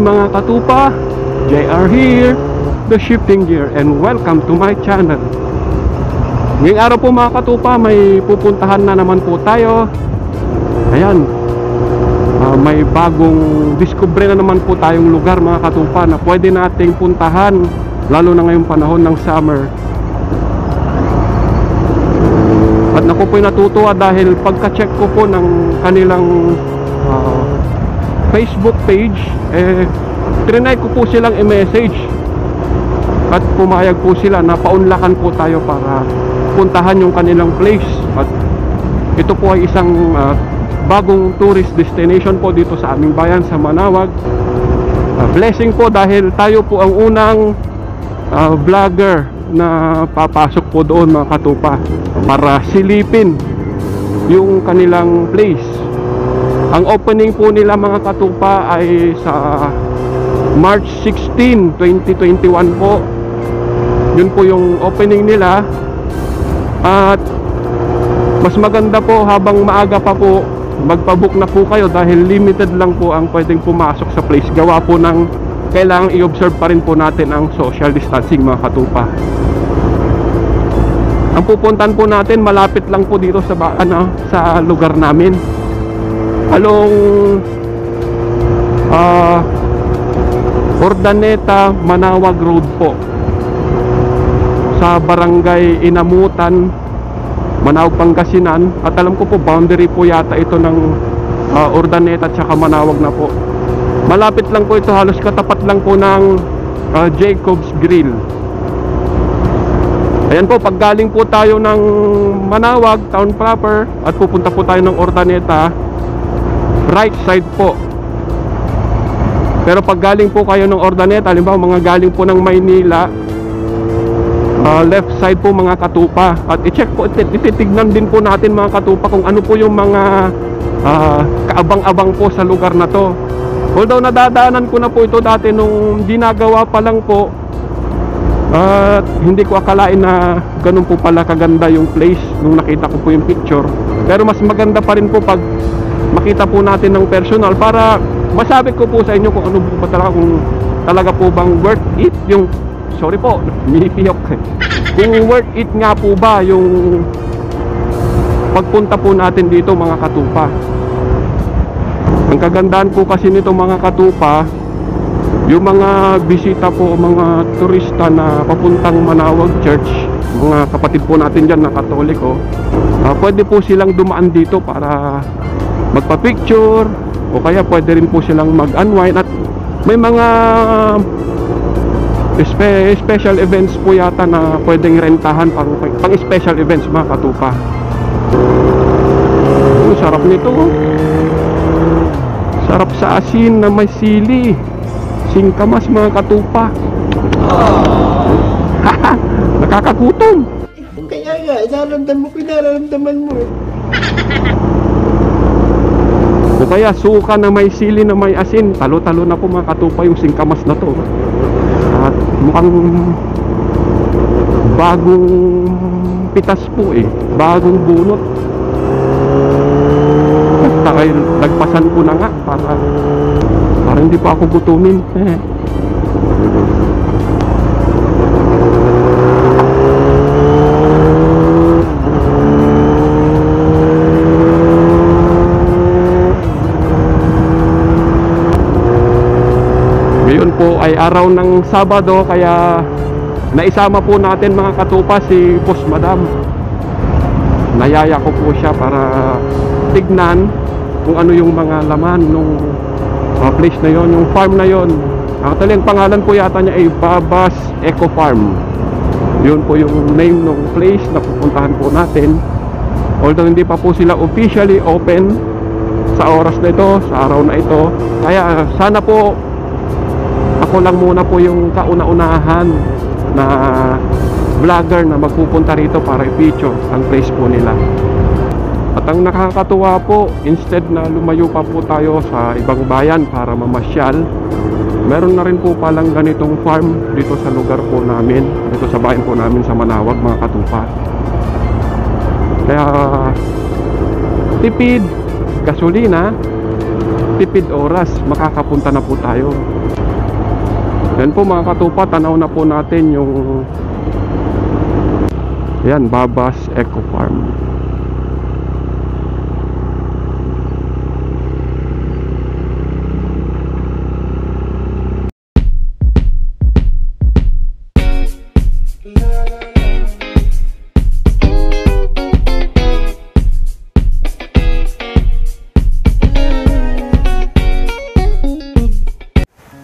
mga katupa, JR here, the shifting gear, and welcome to my channel. Ngayong araw po mga katupa, may pupuntahan na naman po tayo. Ayan, may bagong discovery na naman po tayong lugar mga katupa na pwede nating puntahan, lalo na ngayong panahon ng summer. At naku po'y natutuwa dahil pagka-check ko po ng kanilang Facebook page, trinay ko po silang i-message at pumayag po sila na paunlakan po tayo para puntahan yung kanilang place. At ito po ay isang bagong tourist destination po dito sa aming bayan sa Manaoag. Blessing po dahil tayo po ang unang vlogger na papasok po doon mga katupa para silipin yung kanilang place. Ang opening po nila mga katupa ay sa March 16, 2021 po. Yun po yung opening nila. At mas maganda po habang maaga pa po, magpabook na po kayo dahil limited lang po ang pwedeng pumasok sa place. Gawa po ng kailangang i-observe pa rin po natin ang social distancing mga katupa. Ang pupuntan po natin malapit lang po dito sa lugar namin. Along Ordaneta, Manaoag Road po, sa barangay Inamutan, Manaoag, Pangasinan. At alam ko po boundary po yata ito ng Ordaneta at saka Manaoag na po. Malapit lang po ito, halos katapat lang po ng Jacob's Grill. Ayan po, pag galing po tayo ng Manaoag town proper at pupunta po tayo ng Ordaneta, right side po. Pero pag galing po kayo ng Ordaneta, halimbawa mga galing po ng Maynila, left side po mga katupa. At i-check po, ititignan din po natin mga katupa kung ano po yung mga kaabang-abang po sa lugar na to. Although nadadaanan ko na po ito dati nung ginagawa pa lang po, at hindi ko akalain na ganun po pala kaganda yung place nung nakita ko po yung picture. Pero mas maganda pa rin po pag makita po natin ng personal para masabi ko po sa inyo kung ano po ba talaga, kung talaga po bang worth it yung, sorry po, minipiyok, kung worth it nga po ba yung pagpunta po natin dito mga katupa. Ang kagandahan po kasi nito mga katupa, yung mga bisita po, mga turista na papuntang Manaoag Church, mga kapatid po natin dyan na Katoliko, pwede po silang dumaan dito para magpa-picture, o kaya pwede rin po silang mag-unwind. At may mga special events po yata na pwedeng rentahan pang special events mga katupa. Sarap nito, sarap sa asin na may sili, singkamas mga katupa. Nakakagutom. Kaya nga, inaramdam mo, pinararamdaman mo eh. O kaya suka na may sili na may asin, talo-talo na po mga katupa yung singkamas na to. At mukhang bagong pitas po eh, bagong bunot. At nagpasan ko na nga para hindi pa ako gutumin. Ngayon po ay araw ng Sabado, kaya naisama po natin mga katupa si Boss Madam. Nayaya ko po siya para tignan kung ano yung mga laman nung place na yon, yung farm na yon. Actually ang pangalan po yata niya ay Babas Eco Farm. Yun po yung name ng place na pupuntahan po natin. Although hindi pa po sila officially open sa oras na ito, sa araw na ito. Kaya sana po ako lang muna po yung kauna-unahan na vlogger na magpupunta rito para i-feature ang place po nila. At ang nakakatuwa po, instead na lumayo pa po tayo sa ibang bayan para mamasyal, meron na rin po palang ganitong farm dito sa lugar po namin, dito sa bayan po namin sa Manaoag mga katupa. Kaya tipid gasolina, tipid oras, makakapunta na po tayo. Yan po mga katupa, tanaw na po natin yung yan, Babas Eco Farm.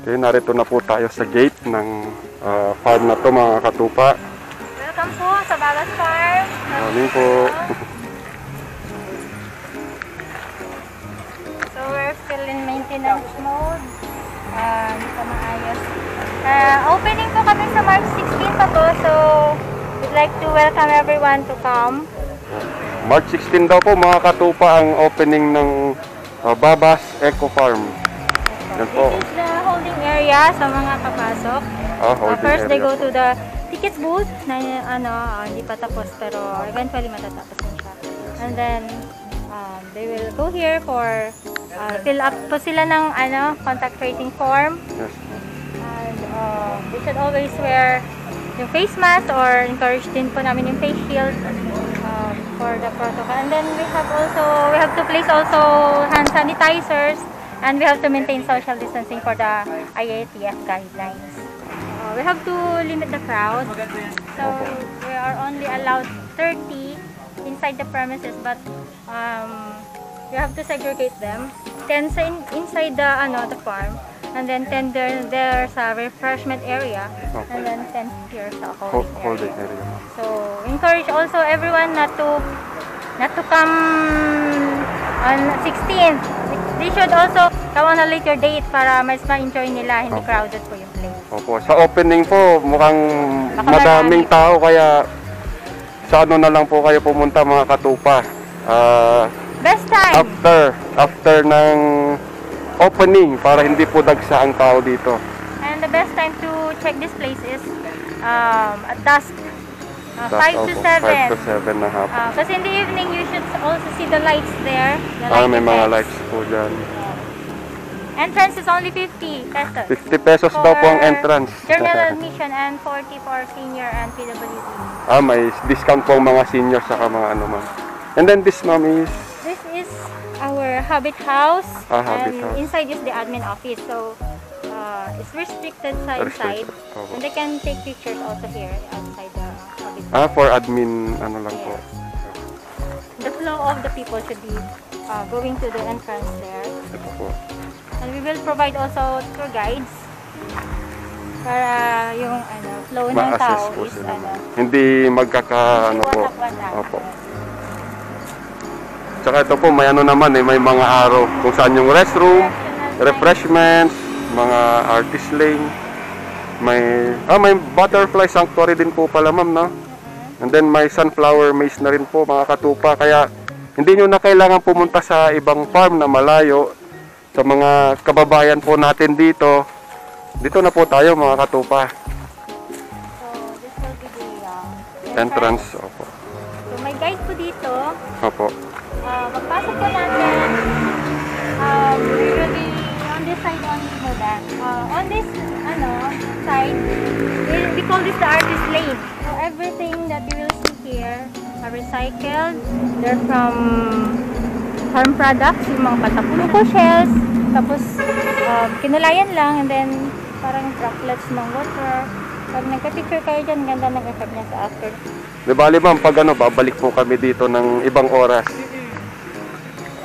Okay, narito na po tayo sa gate ng farm na to mga katupa. Welcome po sa Babas Farm. Morning po. So we're still in maintenance mode. Hindi pa maayos. Opening po kami sa March 16 pa po. So we'd like to welcome everyone to come. March 16 daw po mga katupa ang opening ng Babas Eco Farm. Yan po. This is the holding area sa mga papasok. Holding First they area. go to the ticket booth na hindi pa tapos pero eventually matatapos din siya. And then they will go here for fill up po sila ng contact tracing form. Yes. And they should always wear yung face mask or encourage din po namin yung face shield for the protocol. And then we have to place also hand sanitizers, and we have to maintain social distancing for the IATF guidelines. We have to limit the crowd. So we are only allowed 30 inside the premises, but we have to segregate them. 10 inside the farm, and then 10 there's a refreshment area, and then 10 here sa holding area. So encourage also everyone not to come on 16th. They should also come on a later date para mas ma-enjoy nila, hindi crowded po yung place. Opo, sa opening po mukhang Baka madaming tao kaya sa ano na lang po kayo pumunta mga katupa. Best time! After ng opening para hindi po dagsa ang tao dito. And the best time to check this place is at dusk. 5 to 7. 5 to 7 na hapon. Kasi in the evening, you should also see the lights there. The May mga effects. lights po dyan. Entrance is only 50 pesos. 50 pesos daw po ang entrance. General admission and 40 for senior and PWD. May discount po ang mga senior saka mga ano ma'am. And then this ma'am is... This is our habit house. Habit and house. inside is the admin office. So it's restricted sa inside. Okay. And they can take pictures also here outside the habit house. For admin ano lang po. The flow of the people should be going to the entrance there. Ito po. And we will provide also tour guides para yung flow ng Ma-assess tao po is sila. Hindi magkaka ano po. watak-watak. Opo. Tsaka ito po may ano naman may mga araw kung saan yung restroom, refreshments, mga artist lane. May butterfly sanctuary din po pala ma'am, no? And then may sunflower maze na rin po mga katupa. Kaya hindi nyo na kailangan pumunta sa ibang farm na malayo. Sa mga kababayan po natin dito, dito na po tayo mga katupa. So this will be the Entrance, opo. So may guide po dito. Opo. Pagpasok po natin, we will be on this side only muna. On this side, we call this the artist lane. So everything that you will see here are recycled. They're from farm products, yung mga patapuluko shells, tapos kinulayan lang, and then parang droplets ng water. Pag nagka-picture kayo dyan, ganda ng effect niya sa after. Di bali ma'am, pag babalik po kami dito ng ibang oras.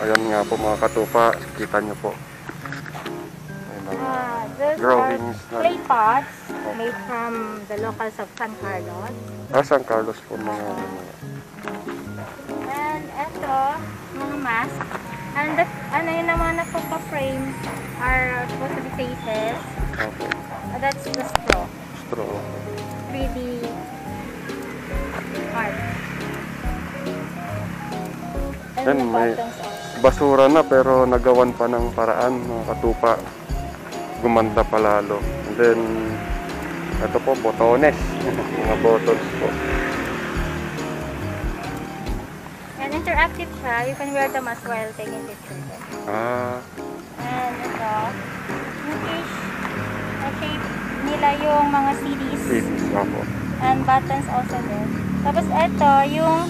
Ayan nga po mga katupa, kita nyo po. May mga Those drawings are clay pots made from the locals of San Carlos. San Carlos po mga And ito, mga mask. And yung naman na frame are supposed to be faces. okay. That's the straw. Straw. 3D art. And Yan, the may buttons also. basura na pero nagawan pa ng paraan mga katupa. Gumanda pa lalo. And then ito po, botones. Mga buttons po. And interactive siya. You can wear the mask while taking pictures. Ah, And ito, yung fish, na shape nila yung mga CDs. CDs, opo. And buttons also there. Tapos ito, yung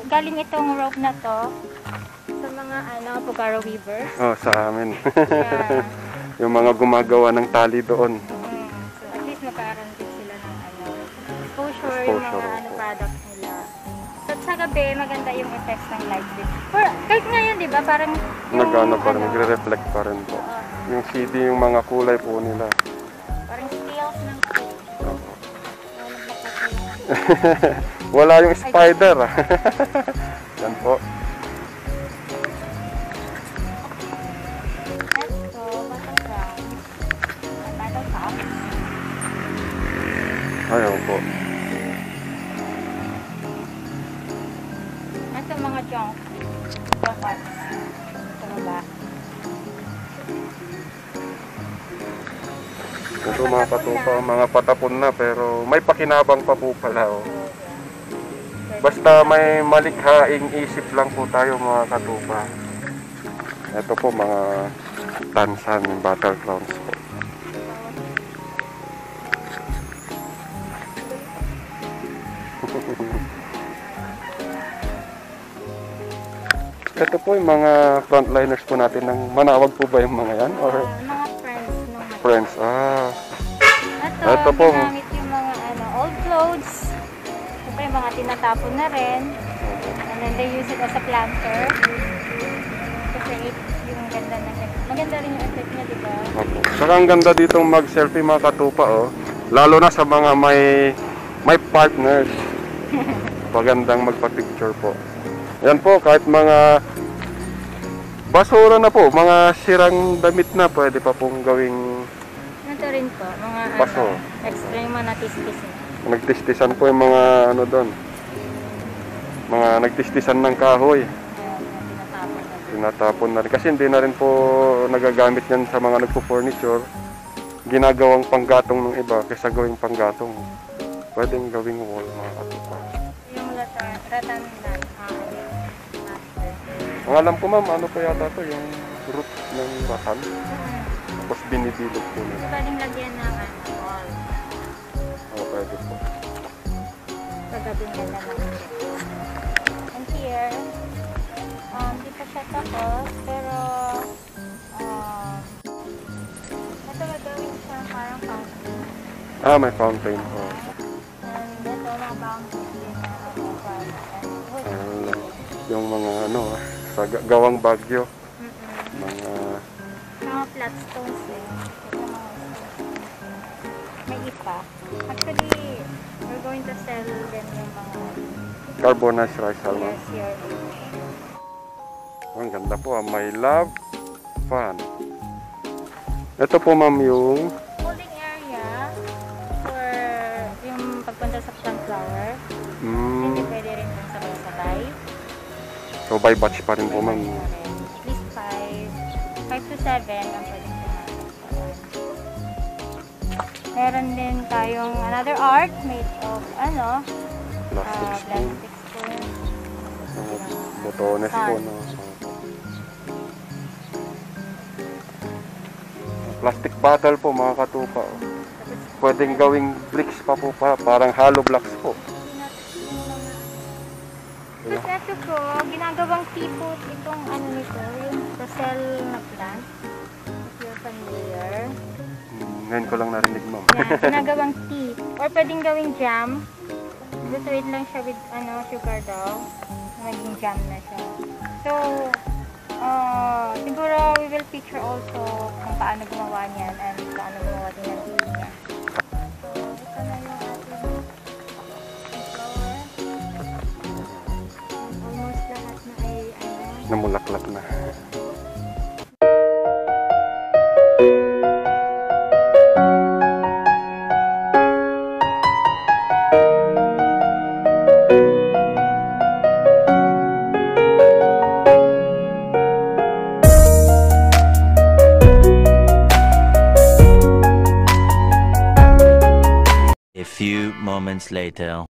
galing itong rope na to sa mga Pugaro weavers. Oh, sa amin. Yeah. Yung mga gumagawa ng tali doon. So at least magkakaroon din sila ng exposure, yung mga Exposure, product nila. So sa gabi, maganda yung effects ng light din. Kahit ngayon, di ba, parang Nag-ano pa rin, nagre-reflect pa rin po. Yung CD, yung mga kulay po nila. parang scales ng cake. Opo. Wala yung spider. Yan po. Let's go, battleground. Battletop. Ayun po. Ito mga junk parts. Ito ba? Ito mga katupa, mga patapon na pero may pakinabang pa po pala. Oh. Basta may malikhaing isip lang po tayo mga katupa. Ito po mga tansan, battlegrounds po. Ito po yung mga frontliners po natin ng Manawag po ba yung mga yan? Or Mga friends nung friends? Ito po. ginamit yung mga old clothes. Siyempre yung mga tinatapon na rin. And then they use it as a planter. Kasi yung ganda na siya. Maganda rin yung effect niya, di ba? Opo. Saka ang ganda ditong mag-selfie mga katupa, oh. Lalo na sa mga may partners. Magandang magpa-picture po. Yan po, kahit mga basura na po, mga sirang damit na, pwede pa pong gawing Ito rin po, mga baso. extra yung mga natistis na. Nagtistisan po yung mga ano doon. Mga nagtistisan ng kahoy. Ayan, yung tinatapon na. Tinatapon na rin. Kasi hindi na rin po nagagamit yan sa mga nagpo-furniture. Ginagawang panggatong ng iba kaysa gawing panggatong. Pwedeng gawing wall mga katupa. Yung ratan na. Ang alam ko ma'am, ano pa yata to yung root ng ratan. Tapos binibilog po nila. Pwedeng lagyan ng wall. Oo, pwede po. Pagabing ganda lang. And here, di pa siya tapos, pero ito magawin siya parang fountain. May fountain po. And ito mga fountain din na wood. Yung mga ano, sa gawang Bagyo. Mga Mga flat stones eh. Ito mga may ipa. Actually, we're going to sell din yung mga carbonized rice ma'am. years here. Ang ganda po, may love fan. Ito po ma'am yung Holding area for yung pagpunta sa sunflower. Hindi pwede rin dun sabay-sabay. so by batch pa rin po ma'am. At least 5 to 7 ang pwedeng pumasok. Meron din tayong another art made of Plastic spoon. plastic spoon. Botones po no. Plastic bottle po mga katupa. Oh. Pwedeng gawing bricks pa po parang hollow blocks po. Tapos ito po, ginagawang teapot itong nito, yung Roselle na plant. If you're familiar. Ngayon ko lang narinig ma'am. Yan, ginagawang tea. Or pwedeng gawing jam. Lutuin lang siya with sugar daw. Naging jam na siya. So, siguro we will feature also kung paano gumawa niyan and paano gumawa din ng tea niya. So, ito na yung ating flower. Almost lahat na ay Namulaklak na. A few moments later.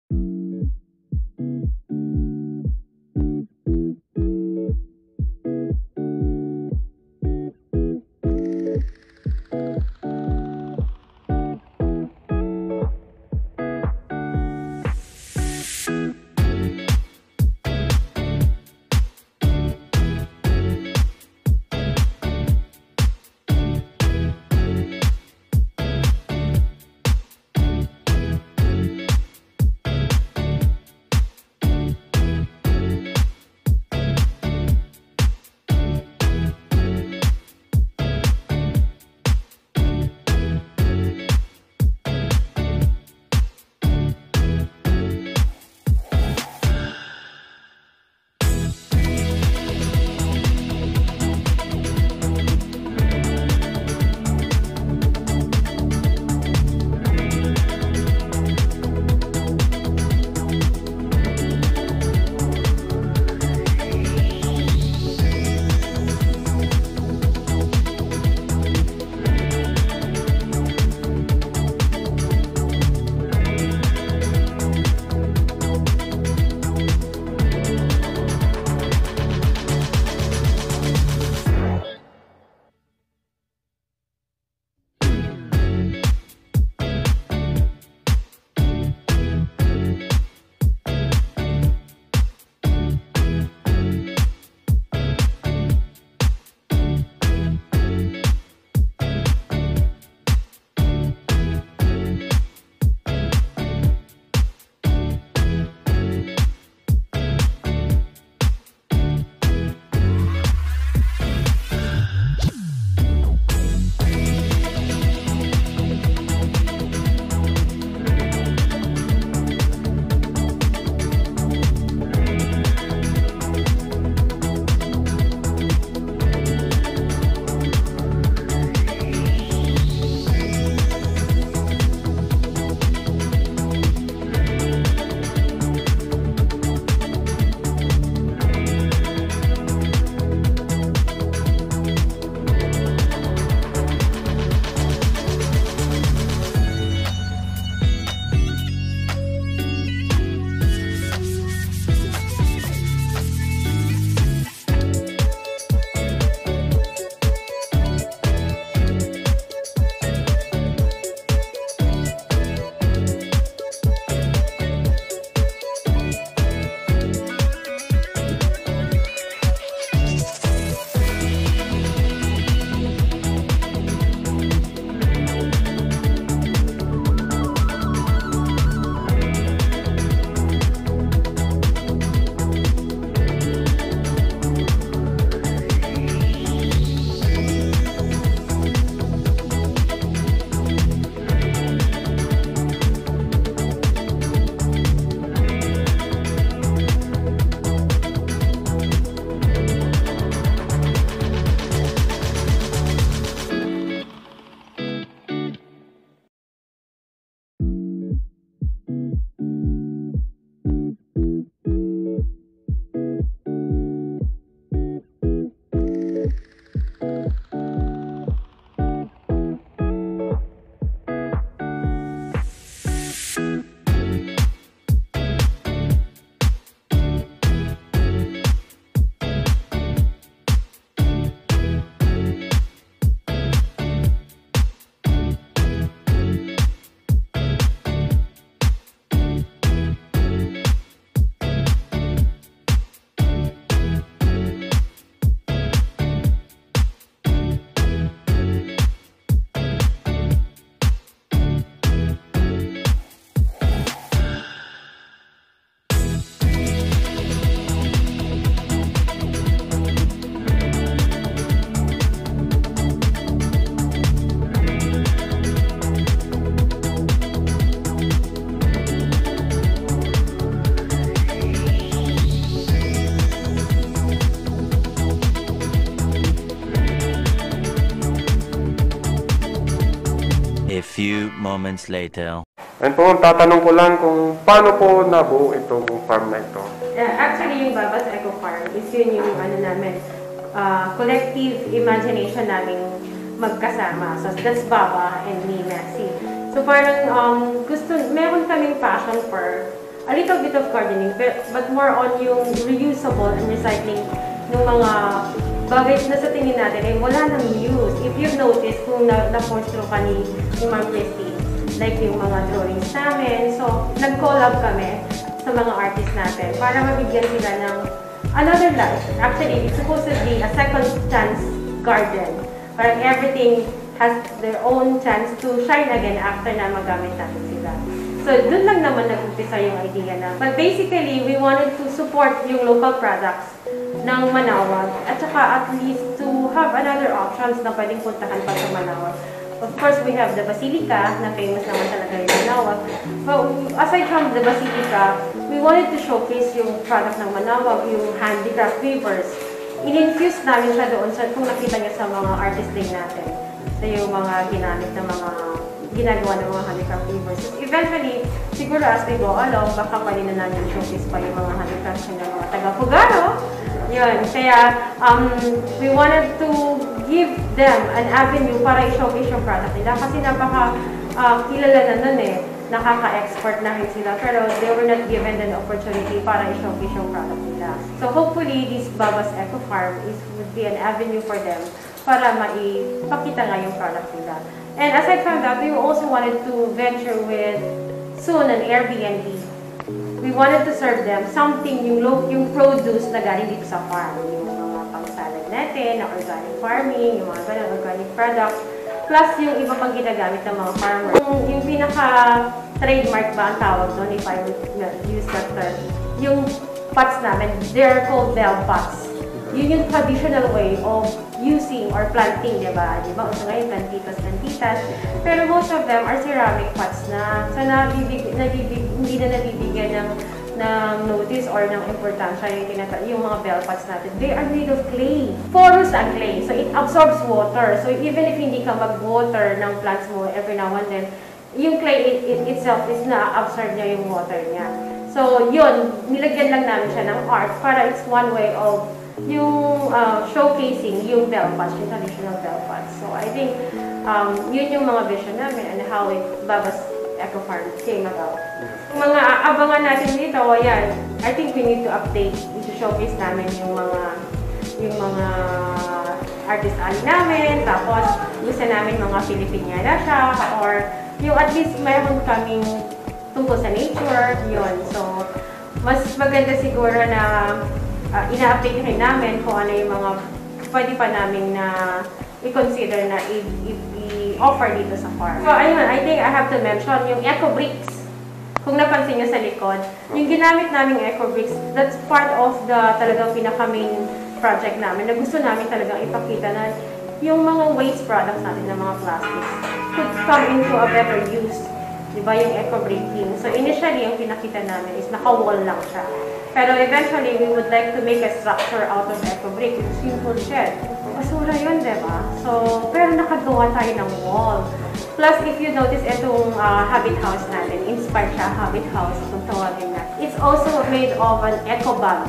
few moments later. And po, tatanong ko lang kung paano po nabuo itong farm na ito. Actually, yung Babas Eco Farm is yun yung ano namin, collective imagination namin magkasama. So that's Baba and me, Maxi. So parang meron kaming passion for a little bit of gardening, but more on yung reusable and recycling ng mga bagay na sa tingin natin ay wala nang use. If you've noticed, kung na-post ka ni Ma'am Christy, like yung mga drawings namin, so nag-collab kami sa mga artists natin para mabigyan sila ng another life. Actually, it's supposed to be a second chance garden. Parang everything has their own chance to shine again after na magamit natin sila. So, dun lang naman nag-umpisa yung idea na. But basically, we wanted to support yung local products ng Manawag at saka at least to have another options na pwedeng puntahan pa sa Manawag. Of course, we have the Basilica na famous naman talaga yung Manawag. But aside from the Basilica, we wanted to showcase yung product ng Manawag, yung handicraft weavers. In-infuse namin siya doon sa kung nakita niyo sa mga artist day natin. So yung mga ginamit na mga ginagawa ng mga handicraft weavers. Eventually, siguro as we go along, baka pwede na namin showcase pa yung mga handicraft ng mga taga-Pugaro. Yun, kaya we wanted to give them an avenue para i-showcase yung product nila kasi napaka kilala na nun eh. Nakaka-export na rin sila pero they were not given an opportunity para i-showcase yung product nila. So hopefully, this Babas Eco Farm would be an avenue for them para maipakita nga yung product nila. And aside from that, we also wanted to venture with soon an Airbnb. We wanted to serve them something, yung produce na galing dito sa farm. Yung mga pang-salad natin, na organic farming, yung mga ganang organic products. Plus yung iba pang ginagamit ng mga farmers. Yung pinaka-trademark ba ang tawag doon, if I would use that term, yung pots namin, they're called bell pots. Yun yung traditional way of using or planting, di ba? Di ba? Uso ngayon, plantitas. Pero most of them are ceramic pots na. So, hindi na nabibigyan ng notice or ng importansya yung mga bell pots natin. They are made of clay. Porous ang clay. So, it absorbs water. So, even if hindi ka mag-water ng plants mo every now and then, yung clay itself is na-absorb niya yung water niya. So, yun, nilagyan lang namin siya ng art para it's one way of yung showcasing yung bell pots, yung traditional bell pots. So, I think yun yung mga vision namin and how Babas Eco Farm came about. Yung mga abangan natin dito, yan, I think we need to update, to showcase namin yung mga artist alley namin, tapos gusto namin mga Filipiniana siya, or yung at least mayroon kaming tungkol sa nature, yun. So, mas maganda siguro na ina-update rin namin kung ano yung mga pwede pa namin na i-consider na i-offer dito sa farm. So, ayun, I think I have to mention yung Eco Bricks. Kung napansin nyo sa likod, yung ginamit naming Eco Bricks, that's part of the talagang pinaka-main project namin na gusto namin talagang ipakita na yung mga waste products natin ng mga plastics could come into a better use. Diba yung Eco Bricking? So, initially, yung pinakita namin is naka-wall lang siya. Pero eventually, we would like to make a structure out of Eco Brick, yung simple shed. Basura yun, diba? So, pero nakagawa tayo ng wall. Plus, if you notice, itong habit house natin, inspired siya, habit house, itong tawagin natin. It's also made of an eco bag.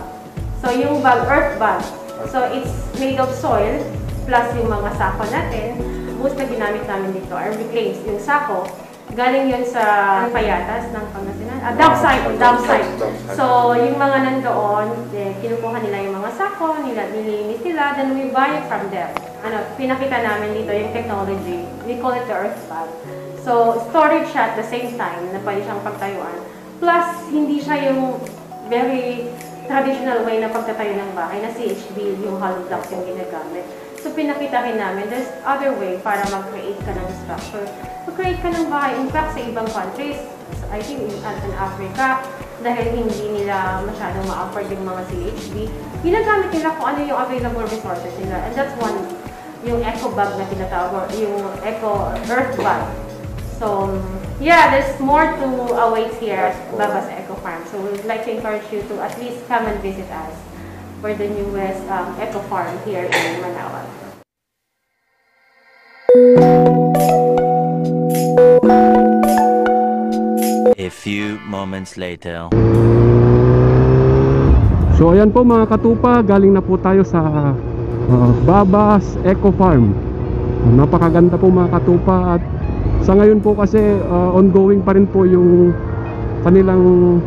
So, yung bag, earth bag. So, it's made of soil, plus yung mga sako natin. Most na ginamit namin dito are reclaims. Yung sako, galing yun sa Payatas ng Pangasinan. Dump site. So, yung mga nandoon, kinukuha nila yung mga sako, nilinis nila, then we buy it from them. Pinakita namin dito yung technology. We call it the earth bag. So, storage siya at the same time na pwede siyang pagtayuan. Plus, hindi siya yung very traditional way na pagtatayo ng bahay na CHB, yung hollow blocks yung ginagamit. So, pinakita rin namin, there's other way para mag-create ka ng structure. Mag-create ka ng bahay. In fact, sa ibang countries, I think in Africa, dahil hindi nila masyadong ma-afford yung mga CHB, ginagamit nila kung ano yung available resources nila. And that's one, yung eco bag na tinatawag, or yung eco earth bag. So, yeah, there's more to await here at Babas Eco Farm. So, we would like to encourage you to at least come and visit us for the newest Eco Farm here in Manawag. A few moments later. So ayan po mga katupa, galing na po tayo sa Baba's Eco Farm. Napakaganda po mga katupa, at sa ngayon po kasi ongoing pa rin po yung kanilang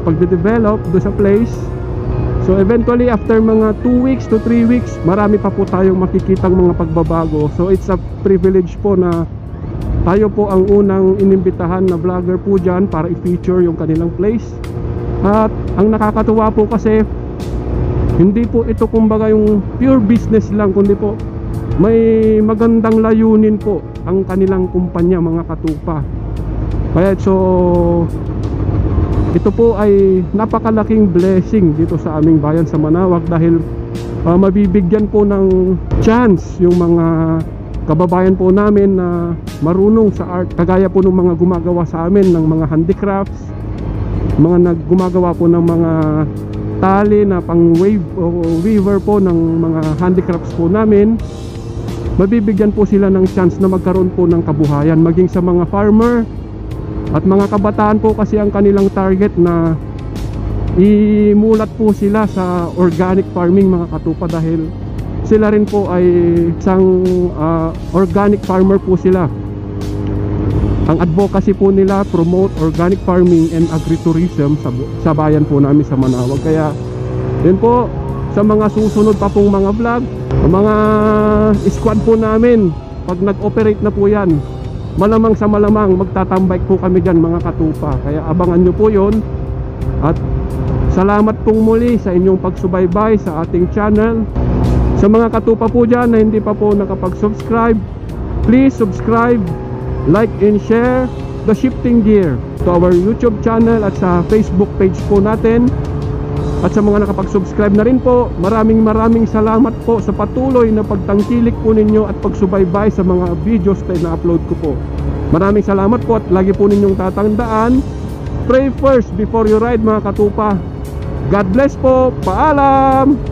pagde-develop do sa place. So eventually after mga 2 weeks to 3 weeks, marami pa po tayong makikitang mga pagbabago. So it's a privilege po na tayo po ang unang inimbitahan na vlogger po dyan para i-feature yung kanilang place. At ang nakakatuwa po kasi hindi po ito kumbaga yung pure business lang, kundi po may magandang layunin po ang kanilang kumpanya mga katupa. Kaya so ito po ay napakalaking blessing dito sa aming bayan sa Manaoag, dahil mabibigyan po ng chance yung mga kababayan po namin na marunong sa art, kagaya po ng mga gumagawa sa amin ng mga handicrafts, mga gumagawa po ng mga tali na pang wave o weaver po ng mga handicrafts po namin. Mabibigyan po sila ng chance na magkaroon po ng kabuhayan, maging sa mga farmer at mga kabataan po, kasi ang kanilang target na imulat po sila sa organic farming mga katupa, dahil sila rin po ay isang organic farmer po sila. Ang advocacy po nila, promote organic farming and agritourism sa bayan po namin sa Manaoag. Kaya yun po, sa mga susunod pa pong mga vlog, mga squad po namin, pag nag-operate na po yan, malamang sa malamang magtatambay po kami dyan mga katupa. Kaya abangan nyo po yun. At salamat pong muli sa inyong pagsubaybay sa ating channel. Sa mga katupa po dyan na hindi pa po nakapag-subscribe, please subscribe, like and share The Shifting Gear to our YouTube channel at sa Facebook page po natin. At sa mga nakapag-subscribe na rin po, maraming salamat po sa patuloy na pagtangkilik po ninyo at pagsubaybay sa mga videos na ina-upload ko po. Maraming salamat po, at lagi po ninyong tatandaan, pray first before you ride mga katupa. God bless po, paalam!